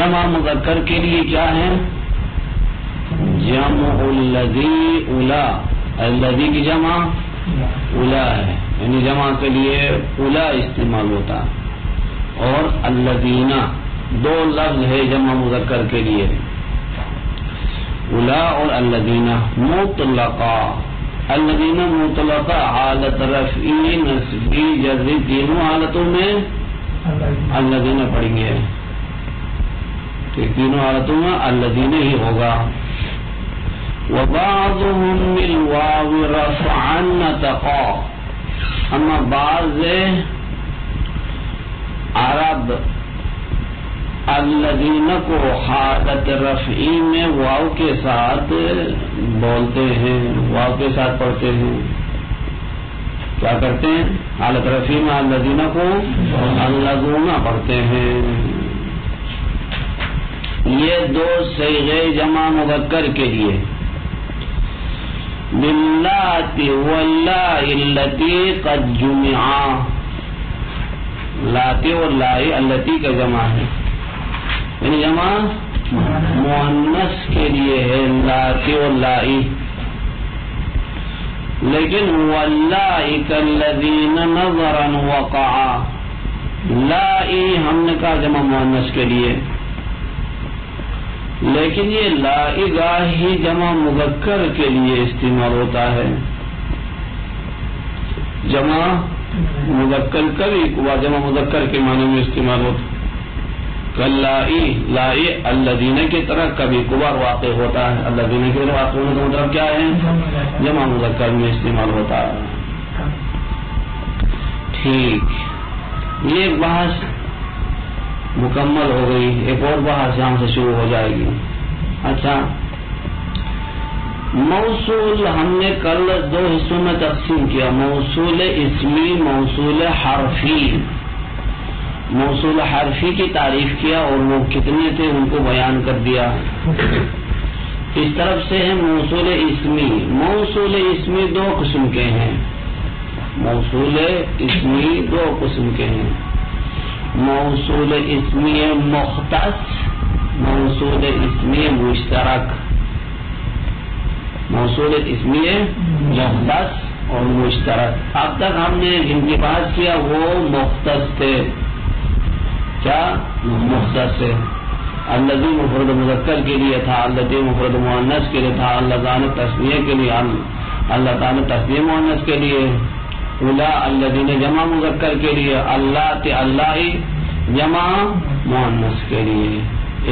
جمع مذکر کے لیے کیا ہے؟ جمع الذی اولا، الذی کی جمع اولا ہے، یعنی جمع کے لیے اولا استعمال ہوتا ہے، اور الذین دو لفظ ہے جمع مذکر کے لیے، اولا اور الذین مطلقہ، الذین مطلقہ حالت رفعی نصبی جزمی تینوں حالتوں میں الذین پڑھیں گے، تینوں حالتوں میں الذین ہی ہوگا۔ وبعضهم بالواو رفعا نطقا، اما بعض عرب الذین کو حالت رفعی میں واو کے ساتھ بولتے ہیں، واو کے ساتھ پڑھتے ہیں، کیا کرتے ہیں؟ حالت رفعی میں الذین کو الذین پڑھتے ہیں۔ یہ دو صیغے جمع مذکر کے لیے، باللاتی واللائی اللتی قد جمعا، لاتی اور لائی اللتی کا جمع ہے، یعنی جمع مؤنث کے لیے ہے لاتی اور لائی، لیکن واللائی کالذین نظرا وقعا، لائی ہم نے کہا جمع مؤنث کے لیے، لیکن یہ لائی گاہی جمع مذکر کے لیے استعمال ہوتا ہے، جمع مذکر کبھی جمع مذکر کے معنی میں استعمال ہوتا ہے، کلائی لائی الذین کی طرح کبھی کبھار واقع ہوتا ہے، الذین کی طرح واقع ہونے کا مطلب کیا ہے؟ جمع مذکر میں استعمال ہوتا ہے۔ ٹھیک، یہ بحث مکمل ہو گئی، ایک اور بحث یہاں سے شروع ہو جائے گی۔ اچھا، موصول ہم نے کل دو حصوں میں تقسیم کیا، موصول اسمی، موصول حرفی۔ موصول حرفی کی تعریف کیا اور وہ کتنے تھے ان کو بیان کر دیا۔ اس طرف سے ہے موصول اسمی۔ موصول اسمی دو قسم کے ہیں، موصول اسمی دو قسم کے ہیں، موصول اسمی مختص، موصول اسمی مشترک۔ موصول اسمی مختص اور مشترک، اب تک ہم نے جن کی بات کیا وہ مختص تھے، کیا مختص ہے؟ الذی مفرد مذکر کے لیے تھا، الذی مفرد مؤنث کے لیے تھا، اللذان تثنیہ کے لیے، اللہ تعالی تثنیہ مؤنث کے لیے، اولا الذین جمع مذکر کے لیے، اللہ اللہ جمع مؤنث کے لیے،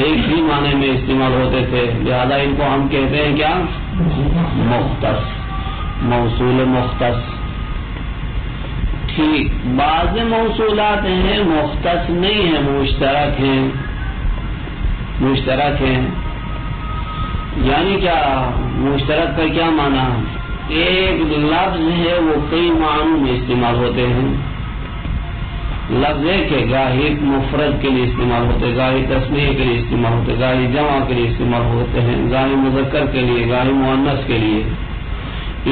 ایک ہی معنی میں استعمال ہوتے تھے، لہذا ان کو ہم کہتے ہیں کیا؟ مختص، موصول مختص۔ ٹھیک، بعض موصولات ہیں مختص نہیں ہیں، مشترک ہیں، مشترک ہیں، یعنی کیا؟ مشترک کا کیا معنی؟ ایک لفظ ہے وہ کئی معنوں میں استعمال ہوتے ہیں، لفظ ہے کہ گاہی مفرد کے لیے استعمال ہوتے ہیں، گاہی تسنیہ کے لیے استعمال ہوتے ہیں، گاہی جمع کے لیے استعمال ہوتے ہیں، گاہی مذکر کے لیے، گاہی مؤنث کے لیے،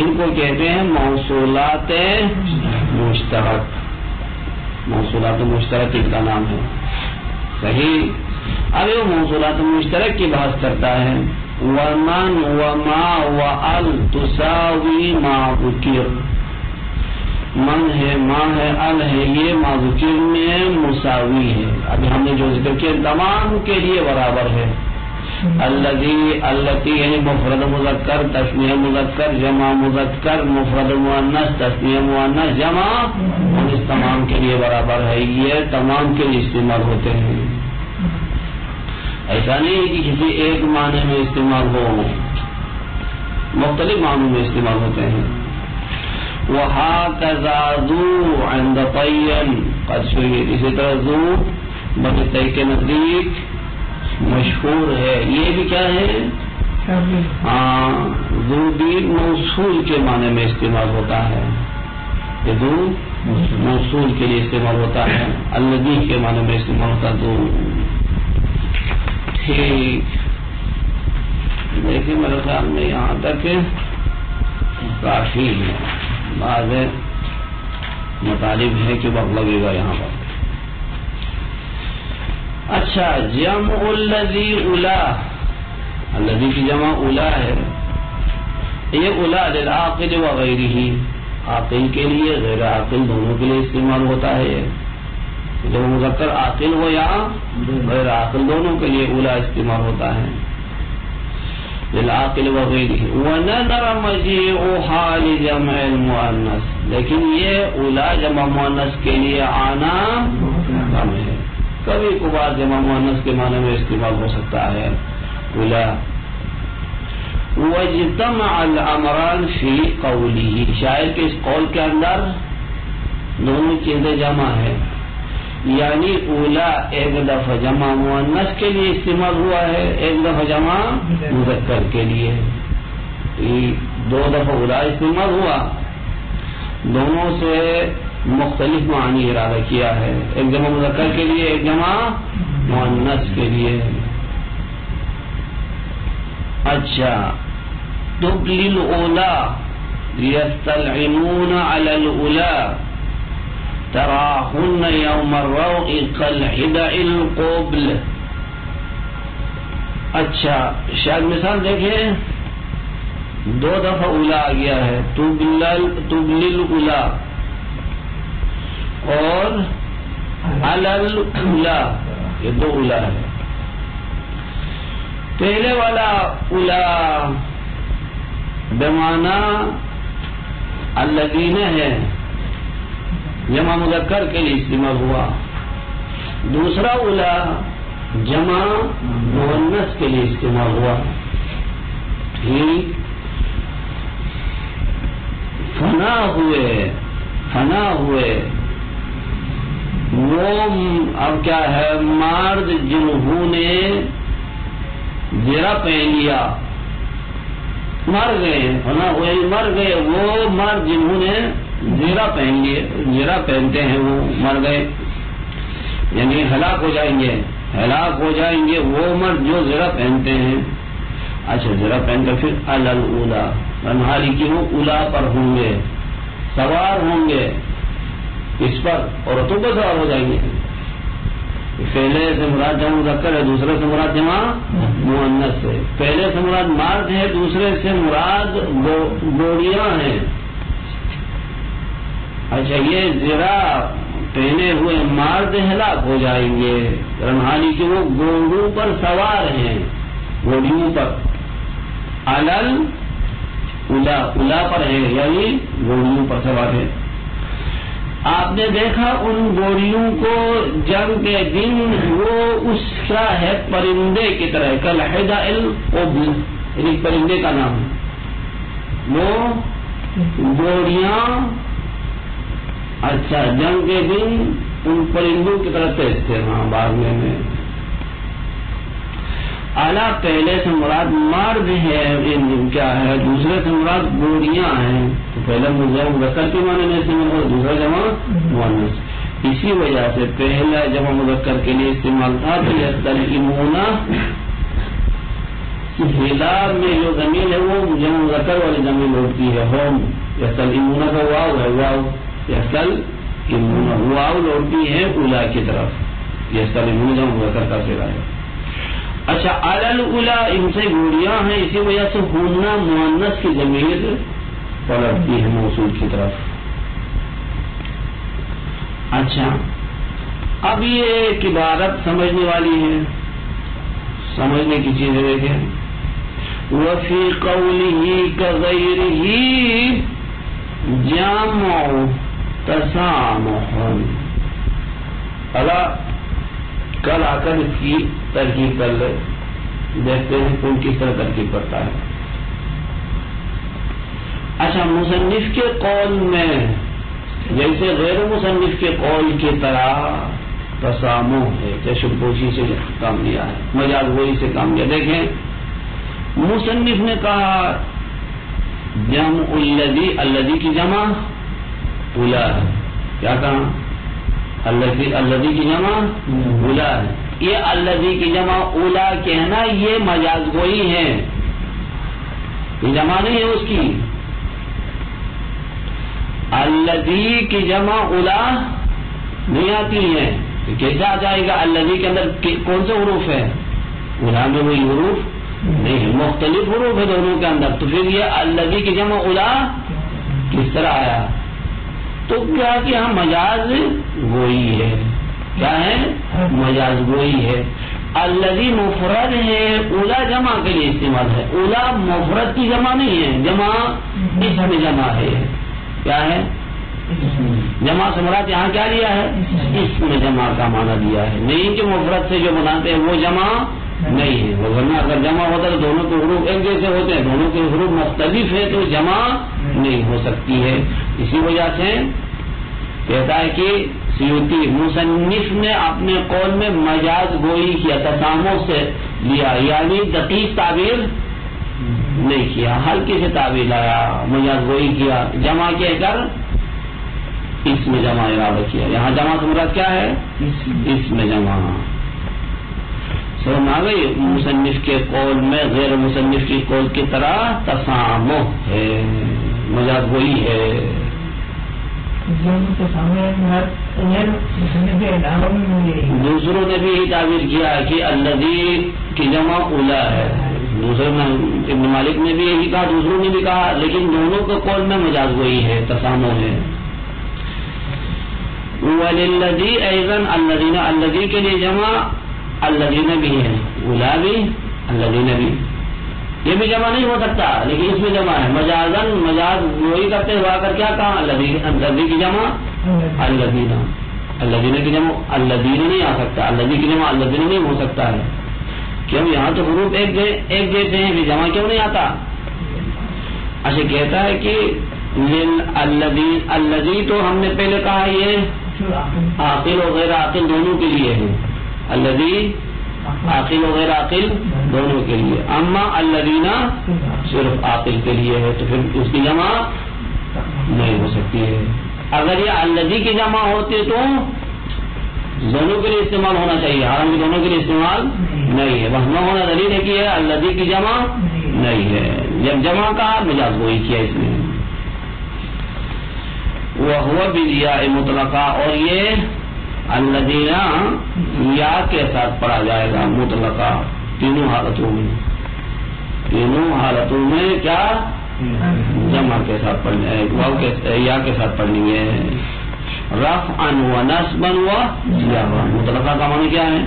ان کو کہتے ہیں موصولات مشترک۔ موصولات مشترک ان کا نام ہے، صحیح۔ اب یہ موصولات مشترک کی بحث کرتا ہے، ومن وما وال تساوی ما ذکر، من ہے، ما ہے، ال ہے، یہ ما ذکر میں مساوی ہے، ابھی ہم نے جو ذکر کیا تمام کے لیے برابر ہے۔ الذی التی یعنی مفرد مذکر، تثنیہ مذکر، جمع مذکر، مفرد مؤنث، تثنیہ مؤنث، جمع، اور اس تمام کے لیے برابر ہے، یہ تمام کے لیے استعمال ہوتے ہیں، ایسا نہیں ہے کہ کسی ایک معنی میں استعمال ہو، مختلف معنوں میں استعمال ہوتے ہیں۔ وَهَكَذَا ذُو عِنْدَ طَيٍّ قَدْ شُهِرَ، اسی طرح ذو بنی طی کے نزدیک مشہور ہے، یہ بھی کیا ہے؟ ذو بھی موصول کے معنی میں استعمال ہوتا ہے، یہ ذو موصول کے لیے استعمال ہوتا ہے، الذی کے معنی میں استعمال ہوتا ہے ذو۔ ٹھیک، دیکھیں میرے خیال میں یہاں تک کافی ہے، بعض مطالب ہے کہ وقت لگے گا یہاں پر۔ اچھا جمع الذی الا، الذی کی جمع الا ہے، یہ الا للعاقل وغیرہ، عاقل کے لیے غیر عاقل دونوں کے لیے استعمال ہوتا ہے. جب مذکر عاقل ہو یا غیر عاقل دونوں کے لیے الا استعمال ہوتا ہے. للعاقل وغیرہ. ونظر مجیعها لجمع المؤنث، لیکن یہ الا جمع مؤنث کے لیے آنا کم ہے، کبھی کبھار جمع مؤنث کے معنی میں استعمال ہو سکتا ہے الا. واجتمع الامران فی قوله، شاعر کے اس قول کے اندر دونوں چیزیں جمع ہے، یعنی اولا ایک دفعہ جمع مؤنث کے لیے استعمال ہوا ہے، ایک دفعہ جمع مذکر کے لیے. دو دفعہ اولا استعمال ہوا، دونوں سے مختلف معنی ارادہ کیا ہے، ایک جمع مذکر کے لیے ایک جمع مؤنث کے لیے. اچھا تبلی الاولا یستلعنون علی الاولا تراہن یوم الروع کالحدع القبل. اچھا شاید مثال دیکھیں، دو دفعہ اولا آ گیا ہے، تبلی الاولا اور علی الاولا، یہ دو اولا ہے. پہلے والا اولا بمعنی الذین ہے، جمع مذکر کے لیے استعمال ہوا. دوسرا اولا جمع مؤنث کے لیے استعمال ہوا. فنا ہوئے وہ اب کیا ہے، مرد جنہوں نے زرہ پہن لیا، مر گئے، فنا ہوئے مر گئے، وہ مرد جنہوں نے زرہ پہن لیے، زرہ پہنتے ہیں وہ مر گئے، یعنی ہلاک ہو جائیں گے، ہلاک ہو جائیں گے وہ مرد جو زرہ پہنتے ہیں. اچھا زرہ پہن کر پھر علی الاولا، حالی کہ وہ اولا پر ہوں گے، سوار ہوں گے، اس پر عورتوں پر سوار ہو جائیں گے. پہلے سے مراد جمع مذکر ہے، دوسرے سے مراد جمع مؤنث ہے. پہلے سے مراد مرد ہے، دوسرے سے مراد گوڑیاں ہیں. اچھا یہ زرہ پہنے ہوئے مرد ہلاک ہو جائیں گے، حالی کہ وہ گھوڑوں پر سوار ہیں، گھوڑیوں پر. علل الا، الا پر ہے یعنی گھوڑیوں پر سوار ہے. آپ نے دیکھا ان گھوڑیوں کو جنگ کے دن وہ اس کا ہے پرندے کی طرح، کالحدع القبل، یعنی پرندے کا نام ہے وہ گھوڑیاں. اچھا جنگ کے دن ان پرندوں کی طرح تیز تھے وہاں باغنے میں. اعلیٰ پہلے سے مراد مرد ہے، کیا ہے، دوسرے سے مراد گھوڑیاں ہیں. تو پہلا مذکر کے معنی میں استعمال ہو، دوسرا جمع مؤنث. اسی وجہ سے پہلا جمع مذکر کے لیے استعمال تھا. تو یستلعنون، ہلا میں جو ضمیر ہے وہ جمع مذکر والی ضمیر لوٹتی ہے، ہوم. یستلعنون کا واو ہے، واو یستلعنون واو لوٹتی ہے اولا کی طرف. یستلعنون جمع مذکر کا صیغہ ہے. اچھا علی الاولا ان سے گھوڑیاں ہیں، اسی وجہ سے ہننا مؤنث کی ضمیر پلٹتی ہے موصول کی طرف. اچھا اب یہ ایک عبارت سمجھنے والی ہے، سمجھنے کی چیزیں دیکھیں. وفی قوله كغیرہ جمع تسامح. کل آ کر اس کی ترکیب کر لے، دیکھتے ہیں کون کس طرح ترکیب کرتا ہے. اچھا مصنف کے قول میں جیسے غیر مصنف کے قول کی طرح تسامح ہے، چشم پوشی سے کام لیا ہے، مجاز گوئی سے کام لیا. دیکھیں مصنف نے کہا جمع الذی، الذی کی جمع اولا ہے. کیا کہا؟ الذی کی جمع اولا ہے. یہ الذی کی جمع اولا کہنا یہ مجاز گوئی ہے، یہ جمع نہیں ہے اس کی. الذی کی جمع اولا نہیں آتی ہے، کیسے آ جائے گا؟ الذی کے اندر کون سے حروف ہے؟ الا میں وہی حروف نہیں، مختلف حروف ہے دونوں کے اندر، تو پھر یہ الذی کی جمع الا کس طرح آیا؟ تو کیا کہ ہم مجاز گوئی ہے، کیا ہے؟ مجاز گوئی ہے۔ الذی مفرد ہے، اولا جمع کے لیے استعمال ہے، اولا مفرد کی جمع نہیں ہے، جمع اسم جمع ہے۔ کیا ہے؟ جمع سے مراد یہاں کیا لیا ہے؟ اسم جمع کا معنی دیا ہے، نہیں کہ مفرد سے جو بناتے ہیں وہ جمع نہیں ہے، ورنہ اگر جمع ہوتا تو دونوں کے حروف ایک جیسے ہوتے ہیں، دونوں کے حروف مختلف ہے تو جمع نہیں ہو سکتی ہے۔ اسی وجہ سے کہتا ہے کہ سیوطی مصنف نے اپنے قول میں مجاز گوئی کیا، تسامح سے لیا، یعنی دقیق تعبیر نہیں کیا، ہلکی سے تعبیر لایا، مجاز گوئی کیا، جمع کہہ کر اس میں جمع ارادہ کیا۔ یہاں جمع سے مراد کیا ہے؟ اس میں جمع۔ سمجھ آ گئی؟ مصنف کے قول میں غیر مصنف کی قول کی طرح تسامح ہے، مجاز گوئی ہے۔ دوسروں نے بھی یہ تعبیر کیا ہے کہ الذی کی جمع اولا ہے، دوسرے میں ابن مالک نے بھی یہی کہا، دوسروں نے بھی کہا، لیکن دونوں کے قول میں مجاز گوئی ہے، تسامح ہے۔ وللذی ایضاً الذین، الذی کے لیے جمع الذین بھی ہے، اولا بھی الذین بھی، یہ بھی جمع نہیں ہو سکتا لیکن اس میں جمع ہے، مجازن مجاز وہی کرتے ہوا کر کیا کہا؟ الذی کی جمع الذین، الذین کی جمع الذین نہیں آ سکتا، الذی کی جمع الذین نہیں ہو سکتا ہے، کیوں؟ یہاں تو حروف ایک جیسے ہیں، جمع کیوں نہیں آتا؟ اچھا کہتا ہے کہ الذی تو ہم نے پہلے کہا یہ عاقل و غیر عاقل دونوں کے لیے ہے، الذی عاقل و غیر عاقل دونوں کے لیے، اما الذین صرف عاقل کے لیے ہے، تو پھر اس کی جمع نہیں ہو سکتی ہے۔ اگر یہ الذی کی جمع ہوتی تو دونوں کے لیے استعمال ہونا چاہیے، حالانکہ دونوں کے لیے استعمال نہیں ہے، وہاں ہونا دلیل ہے کہ یہ الذی کی جمع نہیں ہے، جب جمع کا مجاز گوئی کیا اس نے۔ وَهُوَ بِالْيَاءِ مطلقہ، اور یہ الذین یا کے ساتھ پڑھا جائے گا مطلقہ، تینوں حالتوں میں کیا؟ جمع کے ساتھ پڑھنا ہے، واو کے یا کے ساتھ پڑھنی ہے، رفعا و نصبا و جرا۔ مطلقہ کا معنی کیا ہے؟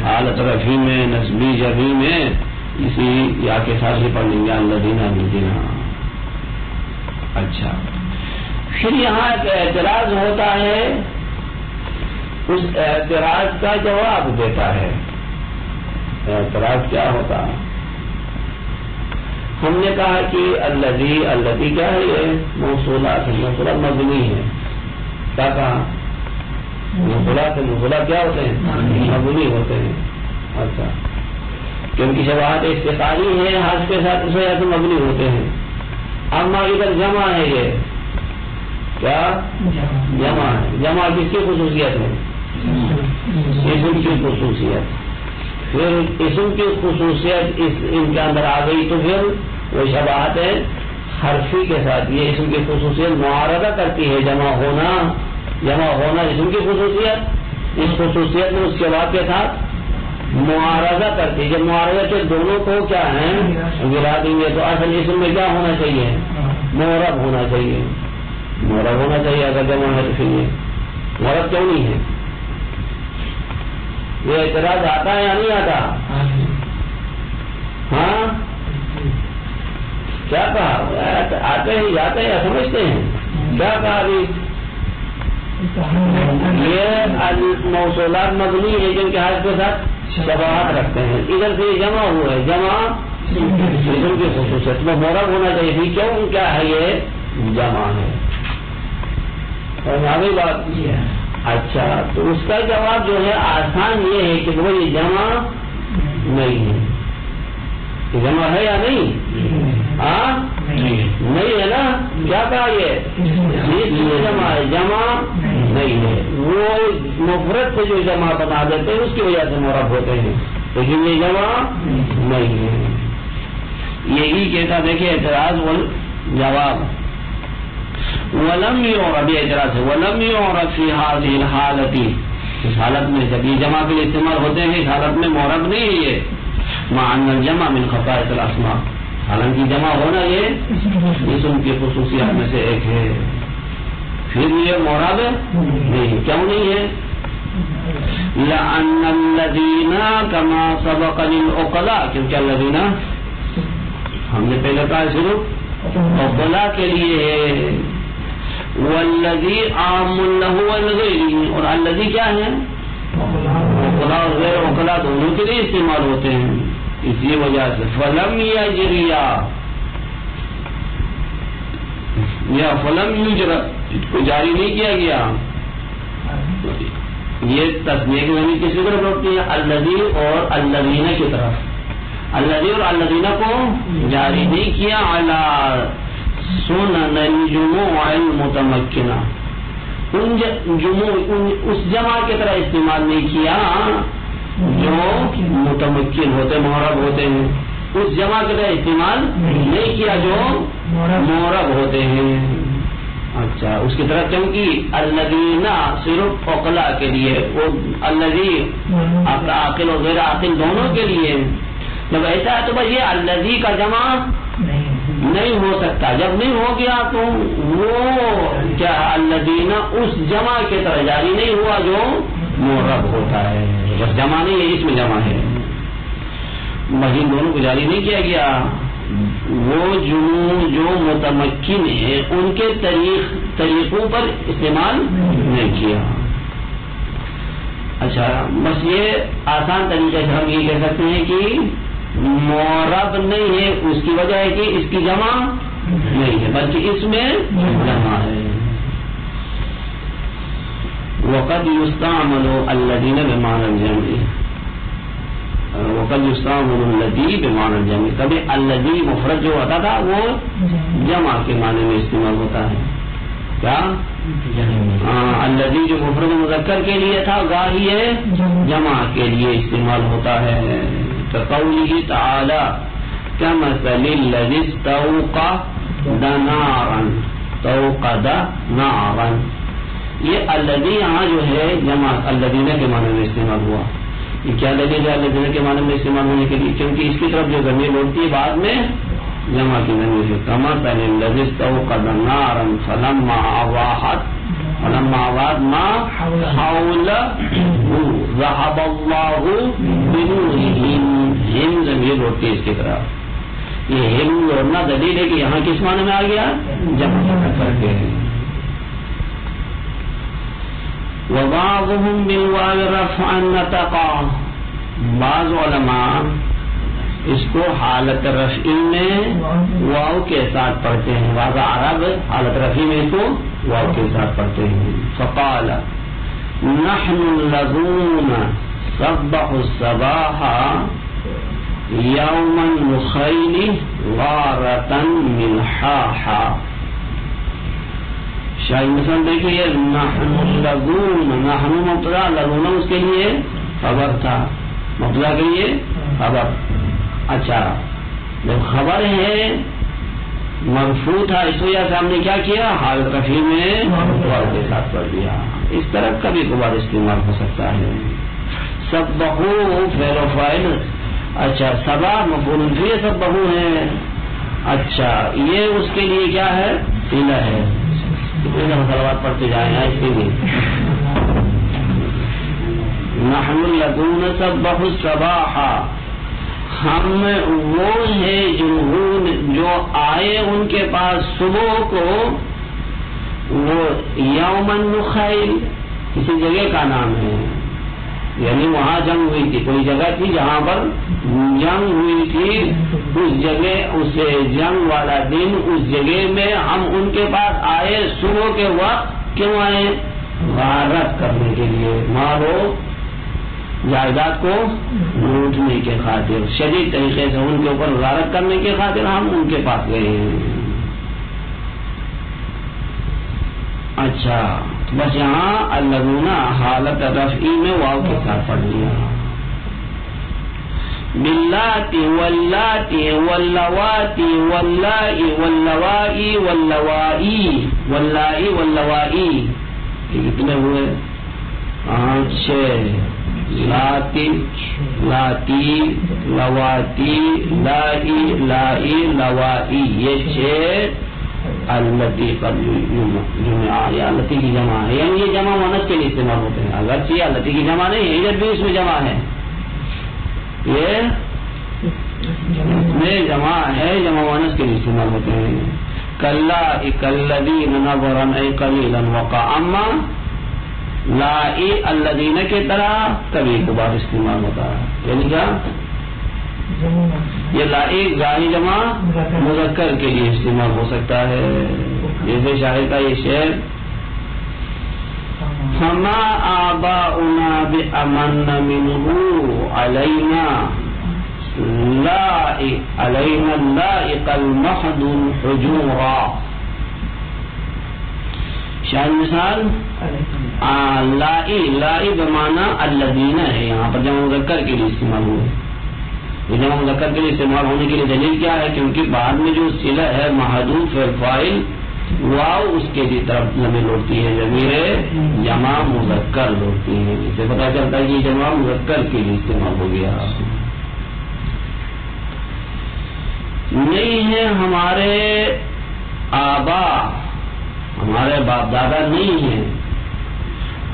حالت رفعی میں، نصبی جری میں اسی یا کے ساتھ ہی پڑھیں گے، الذین۔ اچھا، پھر یہاں ایک اعتراض ہوتا ہے، اس اعتراض کا جواب دیتا ہے۔ اعتراض کیا ہوتا؟ ہم نے کہا کہ الذی کیا ہے؟ یہ موصولات مبنی ہے، کیا کہا؟ موصولات کیا ہوتے ہیں؟ مبنی ہوتے ہیں۔ اچھا، کیونکہ شباہت استقالی ہے، حرف کے ساتھ اس وجہ سے مبنی ہوتے ہیں۔ اما ادھر جمع ہے، یہ کیا؟ جمع ہے۔ جمع کس کی خصوصیت ہے؟ اسم کی خصوصیت۔ پھر اسم کی خصوصیت ان کے اندر آ گئی تو پھر وہ شباہت ہے حرفی کے ساتھ، یہ اسم کی خصوصیت معارضہ کرتی ہے، جمع ہونا اسم کی خصوصیت، اس خصوصیت میں اس کے بعد کے ساتھ معارضہ کرتی ہے۔ جب معارضہ کے دونوں کو کیا ہے گرا دیں گے تو اصل اسم میں کیا ہونا چاہیے؟ معرب ہونا چاہیے، معرب ہونا چاہیے۔ اگر جمع ہے تو پھر یہ معرب کیوں نہیں ہے؟ یہ اعتراض آتا ہے یا نہیں آتا؟ ہاں، کیا کہا؟ آتے ہیں، جاتے ہیں، سمجھتے ہیں کیا کہا؟ ابھی یہ موصولات مبنی ہے جن کے حرف کے ساتھ شباہت رکھتے ہیں، ادھر سے جمع ہوا ہے، جمع اسم کی خصوصیت میں معرب ہونا چاہیے تھی، کیوں؟ کیا ہے؟ یہ جمع ہے۔ آگے بات کی ہے۔ اچھا، تو اس کا جواب جو ہے آسان یہ ہے کہ وہ یہ جمع نہیں ہے۔ یہ جمع ہے یا نہیں؟ ہاں، نہیں ہے نا؟ کیا کہا؟ یہ جمع ہے، جمع نہیں ہے۔ وہ مفرد سے جو جمع بنا دیتے ہیں اس کی وجہ سے معرب ہوتے ہیں، لیکن یہ جمع نہیں ہے۔ یہی کہتا دیکھیں اعتراض والجواب۔ ولم يعرب، اعتراض ہے، ولم يعرب في هذه الحالة، اس حالت میں جب یہ جمع کے لیے استعمال ہوتے ہیں اس حالت میں معرب نہیں ہے یہ مع ان الجمع من خصائص الاسماء، حالانکہ جمع ہونا یہ اسم کی خصوصیات میں سے ایک ہے، پھر یہ معرب نہیں، کیوں نہیں ہے؟ لأن الذین کما سبق للعقلاء، کیونکہ الذین ہم نے پہلے کہا صرف عقلاء کے لیے ہے، والذی عام له والغیر، اور الذی کیا ہے؟ عقلاء اور غیر عقلاء دونوں کے لیے استعمال ہوتے ہیں، اسی وجہ سے فلم یجریا یا فلم یجر کو جاری نہیں کیا گیا، یہ تسمیہ کی ضمیر کسی طرف لوٹتی ہے؟ الذی اور الذین کی طرف، الذی اور الذین کو جاری نہیں کیا علی سنن الجموع المتمکنہ، اس جمع کی طرح استعمال نہیں کیا جو متمکن ہوتے معرب ہوتے ہیں، اس جمع کی طرح استعمال نہیں کیا جو معرب ہوتے ہیں۔ اچھا، اس کی طرح کیونکہ الذین صرف عقلاء کے لیے، وہ الذی عاقل اور غیر عاقل دونوں کے لیے، جب ایسا ہے تو بھائی یہ الذی کا جمع نہیں ہو سکتا، جب نہیں ہو گیا تو وہ کیا الذین اس جمع کے طرح جاری نہیں ہوا جو معرب ہوتا ہے، بس جمع نہیں ہے، اس میں جمع ہے، مزید دونوں کو جاری نہیں کیا گیا، وہ جو متمکن ہے ان کے طریقوں پر استعمال نہیں کیا۔ اچھا، بس یہ آسان طریقے سے ہم یہ کہہ سکتے ہیں کہ معرب نہیں ہے، اس کی وجہ ہے کہ اس کی جمع نہیں ہے بلکہ اس میں جمع ہے۔ وقد يستعمل الذين بمعنى الجمع، وقد يستعمل الذي بمعنى الجمع، کبھی الذي مفرد جو ہوتا تھا وہ جمع کے معنی میں استعمال ہوتا ہے، کیا الذي جو مفرد مذکر کے لیے تھا گاہی ہے جمع کے لیے استعمال ہوتا ہے، كقوله تعالى كمثل الذي استوقد نارا، توقد نارا، یہ الذي یہاں جو ہے جمع الذین کے معنی میں استعمال ہوا، یہ کیا دلیل ہے الذین کے معنی میں استعمال ہونے کے لیے؟ کیونکہ اس کی طرف جو ضمیر لوٹتی ہے بعد میں جمع کی ضمیر ہے، كمثل الذي استوقد نارا فلما أضاءت ما حوله ذهب الله بنورهم، ہم ضمیر لوٹتی ہے اس کی طرف، یہ ہم لوٹنا دلیل ہے کہ یہاں کس معنی میں آ گیا؟ جمع کر کے۔ وبعضهم بالواو رفعا نطقا، بعض علماء اس کو حالت رفعی میں واو کے ساتھ پڑھتے ہیں، بعض عرب حالت رفعی میں اس کو واو کے ساتھ پڑھتے ہیں۔ فقال نحن الذين سبحوا الصباح يوم النخيل غارة ملحاحا، شاید مثلا دیکھیے نحن الذين، نحن مبتدا، لذون اس کے لیے خبر تھا، مبتدا کے لیے خبر۔ اچھا، جب خبر ہے مرفوع تھا اس وجہ سے ہم نے کیا کیا؟ حالت رفیع میں واو کے ساتھ پڑھ دیا، اس طرح کبھی کبھار استعمال ہو سکتا ہے۔ سبحو فعل و فاعل، اچھا سبا مفعول بھی سبحو ہے، اچھا یہ اس کے لیے کیا ہے؟ صلہ ہے، مسلوات پڑھتے جائیں اس کے لیے۔ نحن الذين سبحوا الصباح، ہم وہ ہیں جو آئے ان کے پاس صبح کو، وہ یوم النخیل کسی جگہ کا نام ہے، یعنی وہاں جنگ ہوئی تھی، کوئی جگہ تھی جہاں پر جنگ ہوئی تھی، اس جگہ اس جنگ والا دن اس جگہ میں ہم ان کے پاس آئے صبح کے وقت، کیوں آئے؟ غارت کرنے کے لیے، مالو جائیداد کو لوٹنے کے خاطر، شدید طریقے سے ان کے اوپر غارت کرنے کے خاطر ہم ان کے پاس گئے ہیں۔ اچھا، بس یہاں الذین حالت رفعی میں واو کے ساتھ پڑھ لیا۔ باللاتی واللاتی واللواتی واللائی واللوائی واللوائی واللائی واللوائی، یہ کتنے ہوئے؟ لاتی لاتی لواتی لائی لائی لوائی، یہ 6 التی پر جمع یا التی کی جمع ہے، یعنی یہ جمع مؤنث کے لیے استعمال ہوتے ہیں، اگرچہ التی کی جمع نہیں ہے، یہ بھی اس میں جمع ہے، یہ میں جمع ہے، جمع مؤنث کے لیے استعمال ہوتے ہیں. کلا کالذین نظرا ای قلیلا وقع، اما لائی الذین کی طرح کبھی کبھار استعمال ہوتا ہے، یعنی کیا یہ لائی غائب جمع مذکر کے لیے استعمال ہو سکتا ہے. جیسے شاعر کا یہ شعر، فما آباؤنا بأمن منه علینا علینا اللائق المحض الحجورا. شاید مثال لائی لائی بمعنی الذین ہے، یہاں پر جمع مذکر کے لیے استعمال ہوئے. جمع مذکر کے لیے استعمال ہونے کے لیے دلیل کیا ہے؟ کیونکہ بعد میں جو صلہ ہے محذوف فاعل واو اس کے لیے طرف ضمیر لوٹتی ہے، ضمیر جمع مذکر لوٹتی ہے. اس سے پتہ چلتا ہے کہ جمع مذکر کے لیے استعمال ہو گیا. نہیں ہے ہمارے آبا، ہمارے باپ دادا نہیں ہیں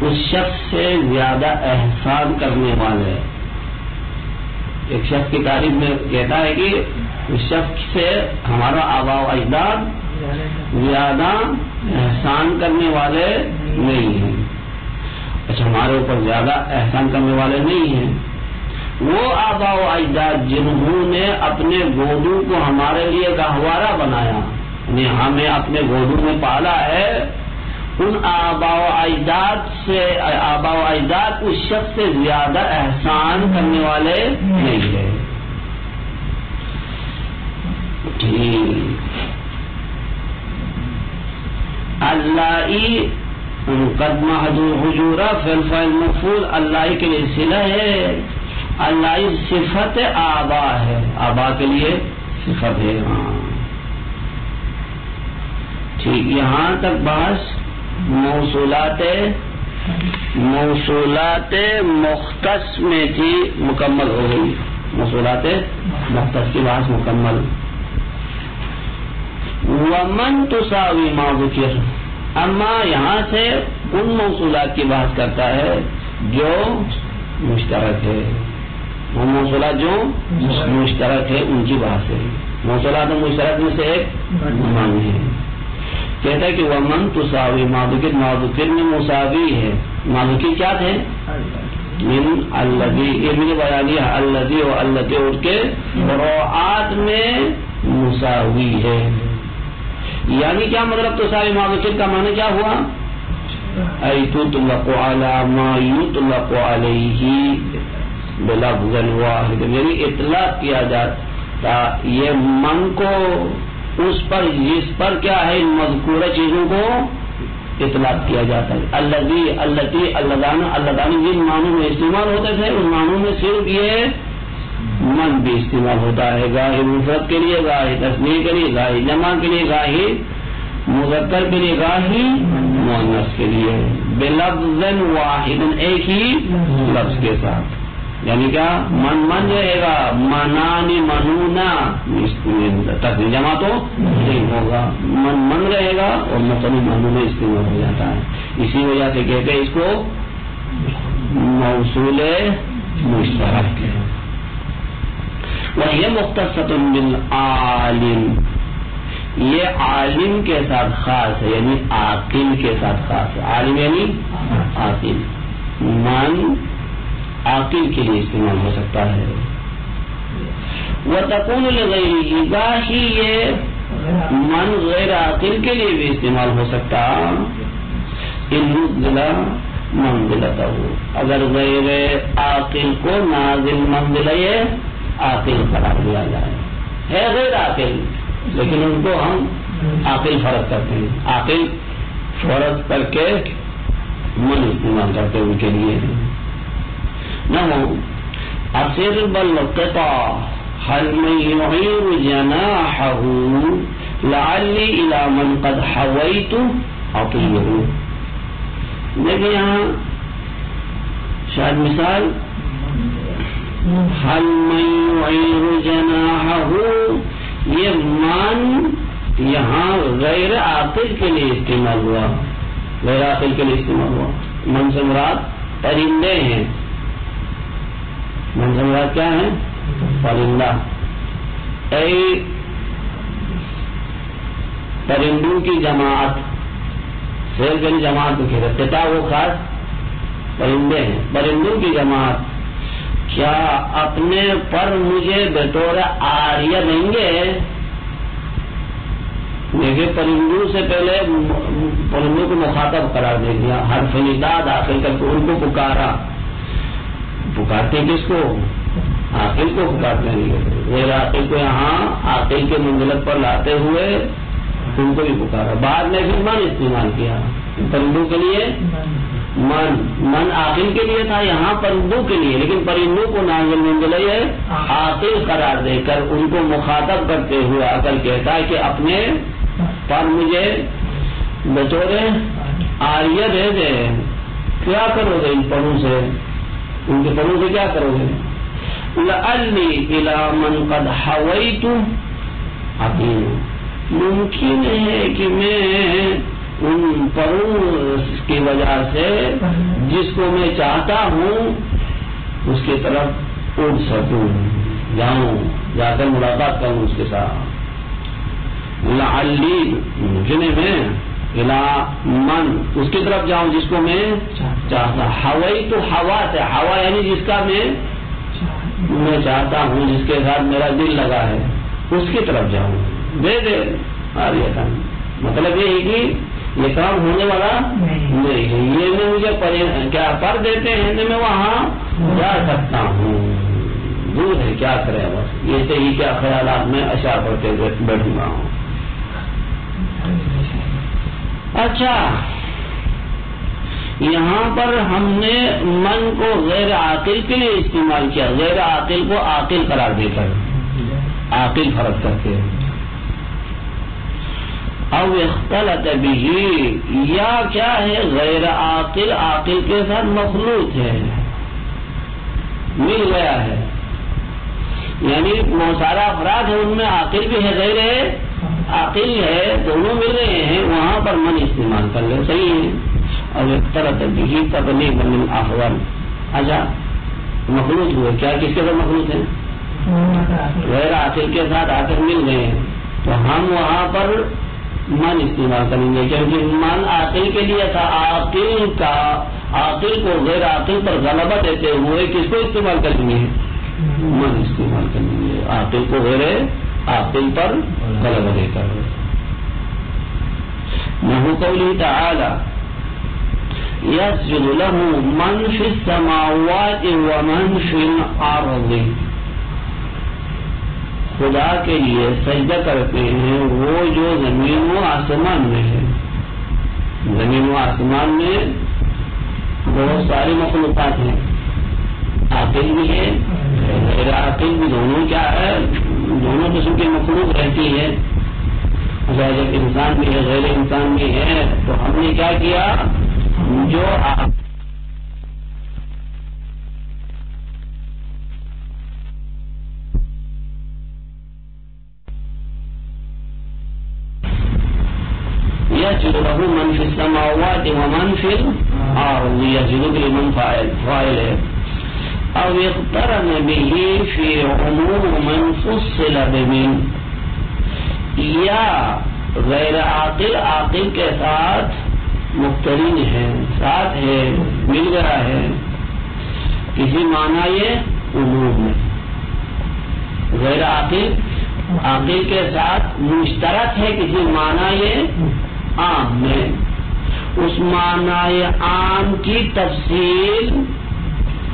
اس شخص سے زیادہ احسان کرنے والے. ایک شخص کی تعریف میں کہتا ہے کہ اس شخص سے ہمارا آبا و اجداد زیادہ احسان کرنے والے نہیں ہیں. اچھا، ہمارے اوپر زیادہ احسان کرنے والے نہیں ہیں وہ آبا و اجداد جنہوں نے اپنے گودوں کو ہمارے لیے گہوارہ بنایا، یعنی ہمیں اپنے گودوں میں پالا ہے. ان آبا و اجداد سے آبا و اجداد اس شخص سے زیادہ احسان کرنے والے نہیں ہیں. اللہ قد محذوف حجورا فعل فاعل مفعول، اللہ کے لیے صلہ ہے، اللہ صفت آبا ہے، آبا کے لیے صفت ہے. ٹھیک، یہاں تک بحث موصولات مختص میں تھی، مکمل ہو گئی. موصولات مختص کی بحث مکمل. ومن تساوی ما ذکر، اما یہاں سے ان موصولات کی بحث کرتا ہے جو مشترک ہے. وہ موصولات جو مشترک ہے ان کی بحث ہے. موصولات مشترک میں سے ایک من ہے. کہتا ہے کہ ومن تساوی ما ذکر، ما ذکر میں مساوی ہے. ما ذکر کیا تھے؟ من الذی، یہ بھی بیانیہ الذی و التی اٹھ کے فروعات میں مساوی ہے. یعنی کیا مطلب تساوی ما ذکر کا معنی کیا ہوا؟ ای تطلق علی ما یطلق علیہ بلفظ واحد، یعنی اطلاق کیا جاتا یہ من کو اس پر جس پر کیا ہے ان مذکورہ چیزوں کو اطلاق کیا جاتا ہے. الذی التی اللذان اللذان جن معنوں میں استعمال ہوتے تھے ان معنوں میں صرف یہ من بھی استعمال ہوتا ہے، گاہی مفرد کے لیے، گاہی تثنیہ کے لیے، گاہی جمع کے لیے، گاہی مذکر کے لیے، گاہی مؤنث کے لیے، بلفظ واحد، ایک ہی لفظ کے ساتھ. یعنی کیا من رہے گا، منانی منونا، تثنیہ جمع تو نہیں ہوگا، من رہے گا اور مثنی منو میں استعمال ہو جاتا ہے. اسی وجہ سے کہتے ہیں اس کو موصول مشترک ہے. وہی مختصۃ بالعالم، یہ عالم کے ساتھ خاص ہے، یعنی عاقل کے ساتھ خاص ہے. عالم یعنی عاقل، من عاقل کے لیے استعمال ہو سکتا ہے. وتكون لغیرہ، گاہی یہ من غیر عاقل کے لیے بھی استعمال ہو سکتا. ان نزل منزلتہ، اگر غیر عاقل کو نازل منزلہ عاقل قرار دیا جائے. ہے غیر عاقل لیکن ان کو ہم عاقل فرض کرتے ہیں، عاقل فرض کر کے من استعمال کرتے ان کے لیے. نہ اصر بالقطع هل من يعير جناحه لعلی الى من قد حویت اطیعه. دیکھیں یہاں شاید مثال حل من یعیر جناحہ، یہ من یہاں غیر عاقل کے لیے استعمال ہوا، غیر عاقل کے لیے استعمال ہوا. من سے مراد پرندے ہیں، من سے مراد کیا ہے؟ پرندہ. اے پرندوں کی جماعت، سیل کے جماعت کو کہتا وہ خاص پرندے ہیں، پرندوں کی جماعت کیا اپنے پر مجھے بطور عاریہ دیں گے؟ دیکھیے پرندوں سے پہلے پرندوں کو مخاطب قرار دے دیا، حرف ندا داخل کر کے ان کو پکارا. پکارتے کس کو؟ عاقل کو پکارتے ہیں. غیر عاقل کو یہاں عاقل کے منزلت پر لاتے ہوئے ان کو بھی پکارا. بعد میں پھر من استعمال کیا پرندوں کے لیے. من عاقل کے لیے تھا، یہاں پرندوں کے لیے، لیکن پرندوں کو نازل منزلہ عاقل قرار دے کر ان کو مخاطب کرتے ہوئے عقل کہتا ہے کہ اپنے پر مجھے بطور عاریہ دے دے. کیا کرو گے ان پروں سے؟ ان کے پروں سے کیا کرو گے؟ لعلی الی من قد حویت عقیم، ممکن ہے کہ میں ان پروں کی وجہ سے جس کو میں چاہتا ہوں اس کی طرف اڑ سکوں، جاؤں، جا کر ملاقات کروں اس کے ساتھ. لعلی ممکن ہے میں الا من اس کی طرف جاؤں جس کو میں چاہتا. ہوئی تو ہوا سے، ہوا یعنی جس کا میں چاہتا ہوں، جس کے ساتھ میرا دل لگا ہے، اس کی طرف جاؤں. دے دے مطلب یہ ہے کہ یہ کام ہونے والا نہیں ہے. یہ میں مجھے کیا پر دیتے ہیں میں وہاں جا سکتا ہوں، دور ہے، کیا کرے بس. یہ سے ہی کیا خیالات میں اشعار پڑھتے بیٹھوں گا ہوں. اچھا، یہاں پر ہم نے من کو غیر عاقل کے لیے استعمال کیا، غیر عاقل کو عاقل قرار دے کر، عاقل فرق کرتے ہیں. او اختلط به، یا کیا ہے غیر عاقل عاقل کے ساتھ مخلوط ہے، مل گیا ہے. یعنی بہت سارا افراد ہے، ان میں عاقل بھی ہے غیر عاقل ہے، دونوں مل رہے ہیں، وہاں پر من استعمال کر لے، صحیح ہے. اور اختلط به تبلیغ للاحوال. اچھا مخلوط ہوئے، کیا کس کے ساتھ مخلوط ہے؟ غیر عاقل کے ساتھ آ کر مل گئے ہیں، تو ہم وہاں پر من استعمال کریں گے، کیونکہ من عاقل کے لیے تھا. عاقل کو غیر عاقل پر غلبہ دیتے ہوئے کس کو استعمال کریں گے؟ من استعمال کریں گے، عاقل کو غیر عاقل پر غلبہ دے کر. نحو قوله تعالی یسجد له من فی السماوات ومن فی الارض، خدا کے لیے سجدہ کرتے ہیں وہ جو زمین و آسمان میں ہے. زمین و آسمان میں بہت ساری مخلوقات ہیں، عاقل بھی ہے غیر عاقل بھی، دونوں کیا ہے، دونوں قسم کی مخلوق رہتی ہے. جب انسان بھی ہے غیر انسان بھی ہے، تو ہم نے کیا کیا، جو يسجد له من في السماوات ومن في الأرض، يسجد لمن فاعل ہے. او اقترن به في عموم من فصل بمن، یا غیر عاقل عاقل کے ساتھ مقترن ہے، ساتھ ہے، مل گیا ہے کسی معنی یہ عموم میں. غیر عاقل عاقل کے ساتھ مشترک ہے کسی معنی یہ عام میں، اس معنی عام کی تفصیل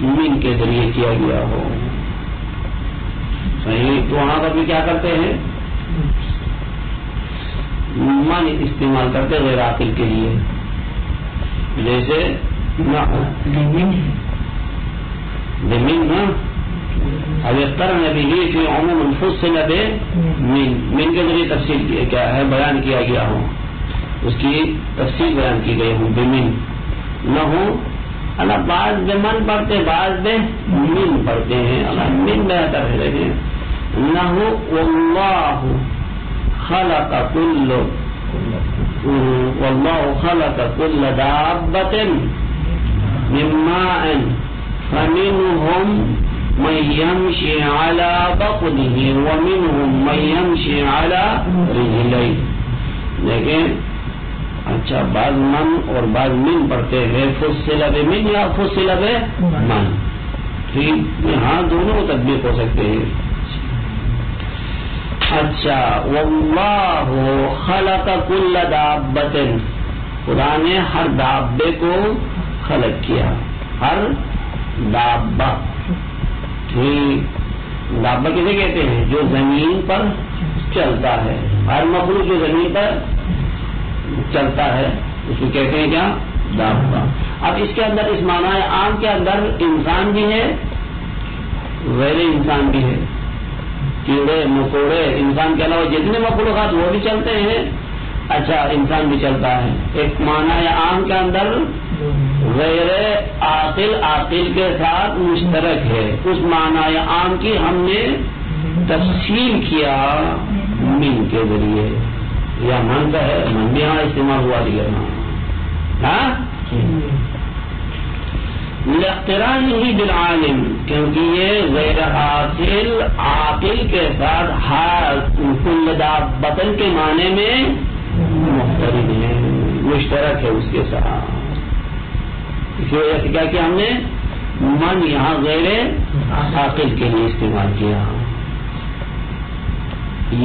من کے ذریعے کیا گیا ہو. صحیح، تو وہاں پر بھی کیا کرتے ہیں، من استعمال کرتے غیر عاقل کے لیے. جیسے من نا اب اخترن به فی عموم فصل من کے ذریعے تفصیل کیا ہے، بیان کیا گیا ہو، اس کی تفصیل بیان کی گئی ہو. بمن نہ ہو اللہ بعض بے من پڑھتے بعض بے من پڑھتے ہیں. اللہ من بہتر ہے. لیکن انہو واللہ خلق کل دابۃ من ماء فمنهم من يمشي على بطنه ومنهم من يمشي على رجليه. لیکن اچھا بعض من اور بعض من پڑھتے ہیں فصل بمن یا فصل بمن. ٹھیک یہاں دونوں تطبیق ہو سکتے ہیں. اچھا واللہ خلق کل دابۃ خدا نے ہر دابے کو خلق کیا. ہر دابہ ٹھیک دابہ کسے کہتے ہیں؟ جو زمین پر چلتا ہے. ہر مخلوق جو زمین پر چلتا ہے اس کو کہتے ہیں کیا؟ دابہ. اب اس کے اندر اس معنی عام کے اندر انسان بھی ہے غیر انسان بھی ہے. کیڑے مکوڑے انسان کے علاوہ جتنے مخلوقات وہ بھی چلتے ہیں. اچھا انسان بھی چلتا ہے. ایک معنی عام کے اندر غیر عاقل عاقل کے ساتھ مشترک ہے. اس معنی عام کی ہم نے تفصیل کیا من کے ذریعے. یا من کا ہے من بھی یہاں استعمال ہوا دیا ہاں لاقترانہ بالعالم کیونکہ یہ غیر حاصل عاقل کے ساتھ کل دابۃ کے معنی میں مختلف ہے مشترک ہے اس کے ساتھ. اس وجہ سے کیا ہم نے من یہاں غیر عاقل کے لیے استعمال کیا.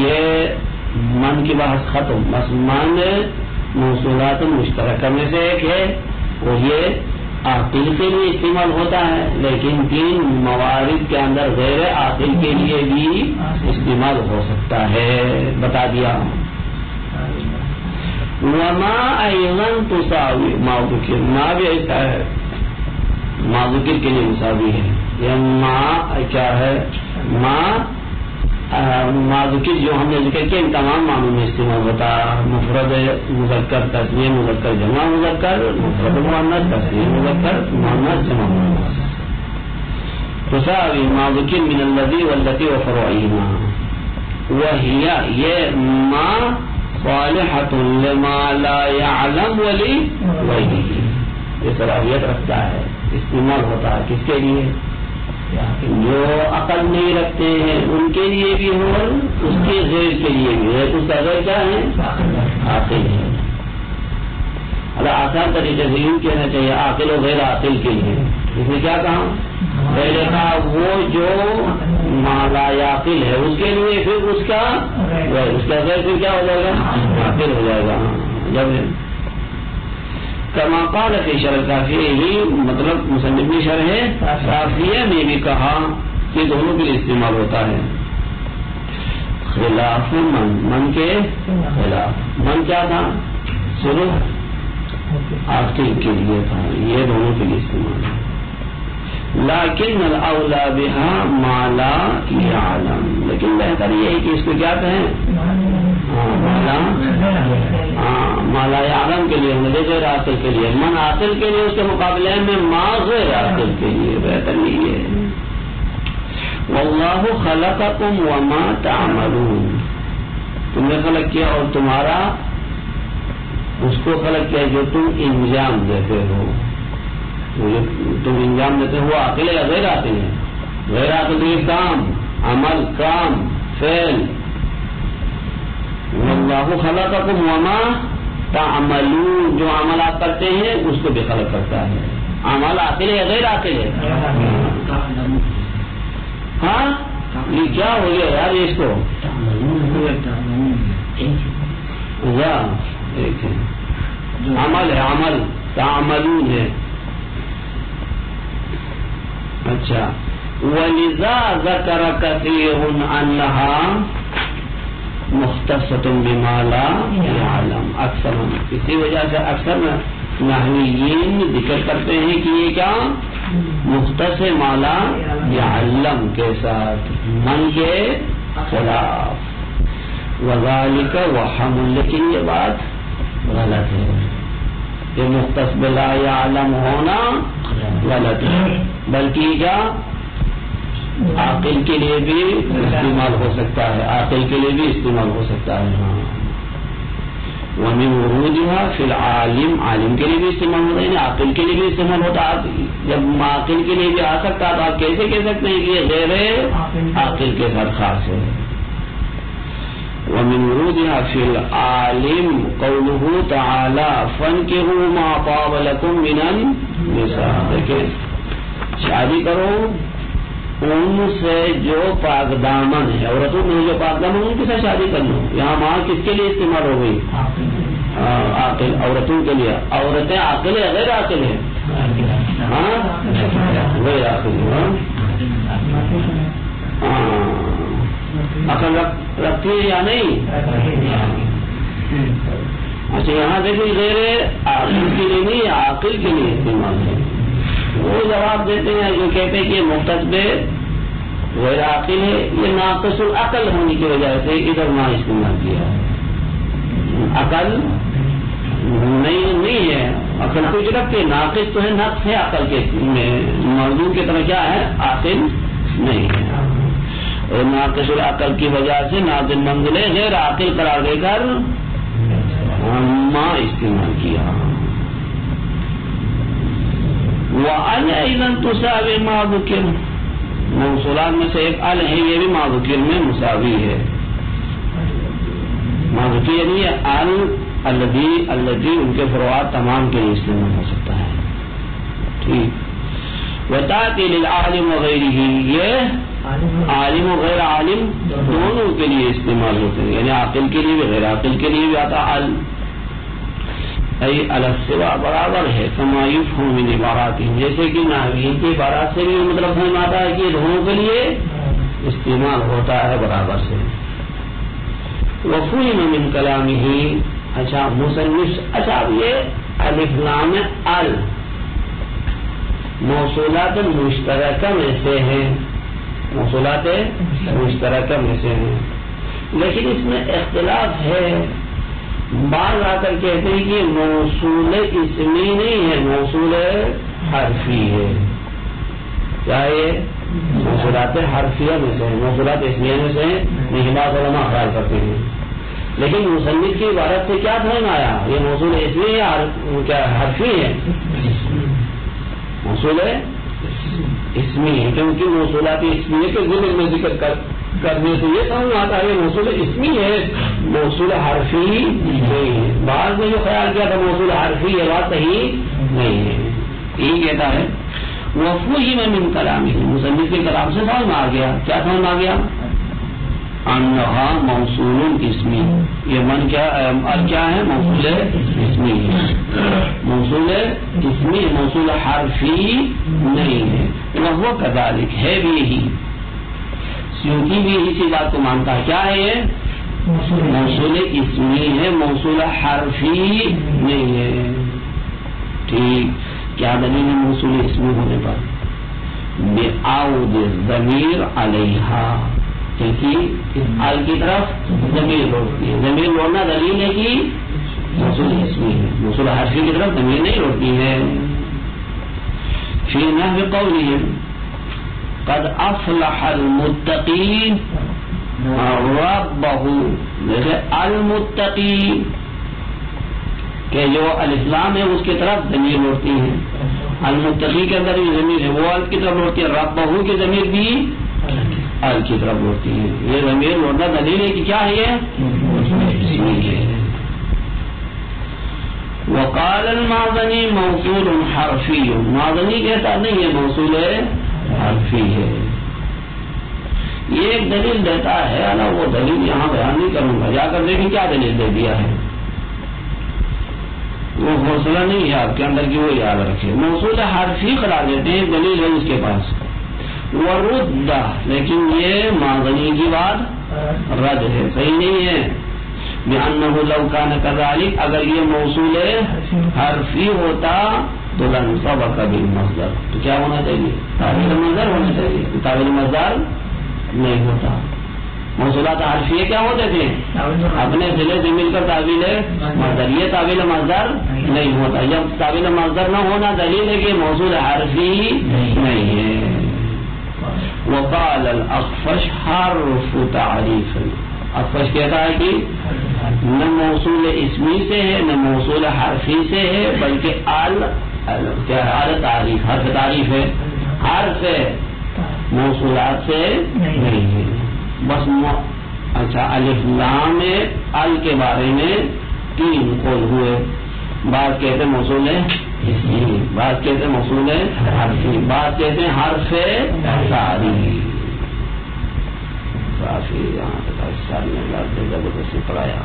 یہ من کی بحث ختم. بس من موصولات مشترکہ میں سے ایک ہے وہ یہ عاقل کے لیے استعمال ہوتا ہے. لیکن تین موارد کے اندر غیر عاقل کے لیے بھی استعمال ہو سکتا ہے. بتا دیا. وما ایضا تساوی ما ذکر ما بھی ایسا ہے ما ذکر کے لیے مساوی ہے. یہ ما کیا ہے؟ ما ذکر جو ہم نے ذکر کیا ان تمام معنوں میں استعمال ہوتا. مفرد مذکر تسنیہ مذکر جمع مذکر مفرد مؤنث تسنیہ مذکر مؤنث جمع مؤنث. تساوی ما ذکر من الذی واللتی وفروعہما وہی یہ ما صالحۃ لما لا يعلم ولی وہی یہ صلاحیت رکھتا ہے. استعمال ہوتا ہے کس کے لیے؟ جو عقل نہیں رکھتے ہیں ان کے لیے بھی ہو اس کے غیر کے لیے بھی ہے. اس کا غیر کیا ہے؟ عاقل ہے. اللہ آسان طریقے سے یوں کہنا چاہیے عاقل و غیر عاقل کے لیے. اس نے کیا کہا؟ پہلے کہا وہ جو لا عاقل ہے اس کے لیے پھر اس کا غیر پھر کیا ہو جائے گا؟ عاقل ہو جائے گا. جب کما قال فی شرح کافیہ ہی مطلب مصنف نے شرح کافیہ میں بھی کہا کہ دونوں کے لیے استعمال ہوتا ہے. خلاف من کے خلاف. من کیا تھا؟ سنو عاقل کے لیے تھا. یہ دونوں کے لیے استعمال ہے. لیکن الاولی بها ما لا يعلم لیکن بہتر یہ ہے کہ اس کو کیا کہیں؟ مالا عالم کے لیے غیر عاقل کے لیے. من عاقل کے لیے اس کے مقابلے میں ما غیر عاقل کے لیے بہتر نہیں ہے. واللہ خلقکم وما تعملون تم نے خلق کیا اور تمہارا اس کو خلق کیا جو تم انجام دیتے ہو. تم انجام دیتے ہو عاقل ہے یا غیر عاقل ہے؟ غیر عاقل یہ کام عمل کام فعل. واللہ خلقکم وما تعملون جو عمل آپ کرتے ہیں اس کو بھی خلق کرتا ہے. عمل عاقل ہے یا غیر عاقل ہے؟ ہاں یہ کیا ہو گیا یار اس کو عمل ہے عمل تعملون ہے. اچھا وَلِذَا ذَكَرَ كَثِيرٌ أَنَّهَا مختصۃ بما لا يعلم. اکثر اسی وجہ سے اکثر نحویین ذکر کرتے ہیں کہ یہ کیا مختص ما لا يعلم کے ساتھ من کے خلاف. وذالک وہم لیکن یہ بات غلط ہے. یہ مختص بلا يعلم ہونا غلط ہے، بلکہ کیا عاقل کے لیے بھی استعمال ہو سکتا ہے، عاقل کے لیے بھی استعمال ہو سکتا ہے. ہاں وَمِن وُرُودِهَا فِي الْعَالِمِ، عالم کے لیے بھی استعمال ہوتا ہے، یعنی عاقل کے لیے بھی استعمال ہوتا ہے. جب عاقل کے لیے بھی آ سکتا تو آپ کیسے کہہ سکتے ہیں کہ یہ غیر عاقل کے ساتھ خاص ہے. وَمِن وُرُودِهَا فِي الْعَالِمِ قَوْلُهُ تَعَالَى فَانكِحُوا مَا طَابَ لَكُم مِّنَ النِّسَاءِ. دیکھیں شادی کرو ان سے جو پاک دامن ہے، عورتوں میں جو پاک دامن ان کے ساتھ شادی کر لو. یہاں ماں کس کے لیے استعمال ہو گئی؟ عاقل، عورتوں کے لیے. عورتیں عاقل ہے غیر عاقل ہے؟ ہاں غیر عاقل ہے. عقل رکھتی ہے یا نہیں؟ اچھا یہاں دیکھیں غیر عاقل کے لیے نہیں، عاقل کے لیے استعمال ہے. وہ جواب دیتے ہیں جو کہتے ہیں کہ یہ مختص غیر عاقل ہے، یہ ناقص العقل ہونے کی وجہ سے ادھر نہ استعمال کیا ہے. عقل نہیں ہے، عقل کچھ رکھتے، ناقص تو ہے، نقص ہے عقل کے موضوع کی طرح کیا ہے، عاقل نہیں ہے. اور ناقص العقل کی وجہ سے نازل منزل غیر عاقل قرار دے کر ماں استعمال کیا. وَأَنْ أَيْضًا تُسَاوِي مَا ذُكِرَ، موصولات میں سے ایک ال ہے، یہ بھی ما ذکر میں مساوی ہے. ما ذکر یعنی ال الذی ان کے فروعات تمام کے لیے استعمال ہو سکتا ہے. ٹھیک. وَتَأْتِي لِلْعَالِمِ وَغَيْرِهِ، یہ عالم و غیر عالم دونوں کے لیے استعمال ہوتے ہیں، یعنی عاقل کے لیے بھی غیر عاقل کے لیے بھی آتا. ال ای السوا برابر ہے، کما یفہم من عباراتہم، جیسے کہ نحویین کی عبارات سے بھی مطلب سمجھ آتا ہے کہ یہ دونوں کے لیے استعمال ہوتا ہے برابر سے. وفہم من کلامہ، اچھا مصنف، اچھا یہ الف لام ال موصولات مشترکہ میں سے ہیں، موصولات مشترکہ میں سے ہیں، لیکن اس میں اختلاف ہے. بعض آ کر کہتے ہیں کہ موصول اسمی نہیں ہے، موصول حرفی ہے. کیا یہ موصولات حرفیہ میں سے ہیں، موصولات اسمیہ میں سے ہیں، نہیں بعض علماء خیال کرتے ہیں. لیکن مصنف کی عبارت سے کیا سمجھ میں آیا، یہ موصول اسمی ہے کیا حرفی ہے؟ موصول اسمی ہے، کیونکہ موصولات اسمیہ کے ذکر میں ذکر کرنے سے یہ سمجھ آتا ہے موصول اسمی ہے، موصول حرفی نہیں ہے. بعض نے جو خیال کیا تھا موصول حرفی ہے، بات صحیح نہیں ہے. یہی کہتا ہے وفہم من کلامہ، مصنف کے کلام سے سمجھ میں آ گیا. کیا سمجھ میں آ گیا؟ انہا موصول اسمی، یہ من کیا ہے، موصول اسمی ہے، موصول اسمی، موصول حرفی نہیں ہے. وہ کذالک ہے بھی یہی، سیوطی بھی اسی بات کو مانتا ہے. کیا ہے یہ؟ موصول اسمی ہے، موصول حرفی نہیں ہے. ٹھیک. کیا دلیل ہے موصول اسمی ہونے پر؟ بعود الضمیر علیہا، کیونکہ ال کی طرف ضمیر لوٹتی ہے. ضمیر لوٹنا دلیل ہے کہ موصول اسمی ہے، موصول حرفی کی طرف ضمیر نہیں لوٹتی ہے. فی نحو قولہم قد افلح المتقی ربہ، المتقی کہ جو الاسلام ہے اس کی طرف ضمیر لوٹتی ہے. المتقی کے اندر بھی ضمیر ہے، وہ ال کی طرف لوٹتی ہے. ربہ کی ضمیر بھی ال کی طرف لوٹتی ہے. یہ ضمیر لوٹنا دلیل ہے کہ کیا ہے یہ. وقال المازنی موصول حرفی، مازنی کہتا نہیں ہے موصول حرفی ہے. یہ ایک دلیل دیتا ہے نا، وہ دلیل یہاں بیان نہیں کروں گا، جا کر دیکھیں کیا دلیل دے دیا ہے. وہ حوصلہ نہیں ہے آپ کے اندر کہ وہ یاد رکھے. موصول حرفی قرار دیتے ہیں، دلیل ہے اس کے پاس. ورد، لیکن یہ مازنی کی بات رد ہے، صحیح نہیں ہے. بأنه لو كان كذلك، اگر یہ موصول حرفی ہوتا تو لانصبك بالمصدر، تو کیا ہونا چاہیے؟ تعبیر مصدر ہونا چاہیے. تعبیر مصدر نہیں ہوتا. موصولات حرفیہ کیا ہوتے تھے؟ اپنے صلے سے مل کر تعویل مصدر. یہ تعویل مصدر نہیں ہوتا. جب تعویل مصدر نہ ہونا دلیل ہے کہ موصول حرفی نہیں ہے. وقال الاخفش حرف تعریف. اخفش کہتا ہے کہ نہ موصول اسمی سے ہے نہ موصول حرفی سے ہے بلکہ کیا ہے؟ تعریف. حرف تعریف ہے. حرف موصولات سے نہیں ہے. بس اچھا الف لام ال کے بارے میں 3 قول ہوئے. بعض کہتے ہیں موصول اسمی، بعض کہتے ہیں موصول حرفی، بعض کہتے ہیں حرف تعریف. کافی یہاں تک سر میں زبردستی پڑھایا.